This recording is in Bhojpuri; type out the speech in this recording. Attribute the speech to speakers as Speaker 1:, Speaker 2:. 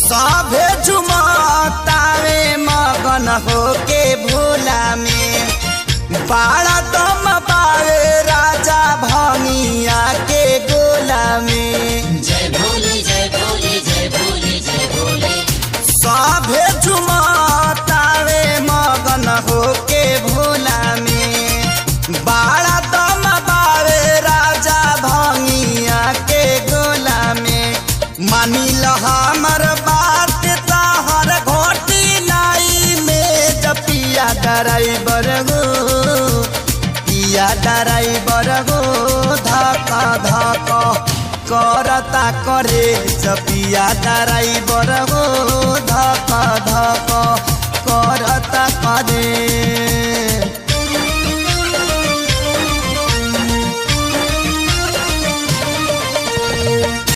Speaker 1: सभे झुमतावे मगन होके भोला में बाड़ा दम पावे राजा भंगिया के गोला में।
Speaker 2: जय भोले जय भोले जय भोले जय भोले।
Speaker 1: सभे झुमतावे मगन होके भोला में बाड़ा दम पावे राजा भंगिया के गोला में। मानी ल हमर बात तहर घोटी लाई में जपिया ड्राइवर गो पिया ड्राइवर गो धक्का धक्का करता करे जपिया ड्राइवर गो धक्का धक्का करता करे।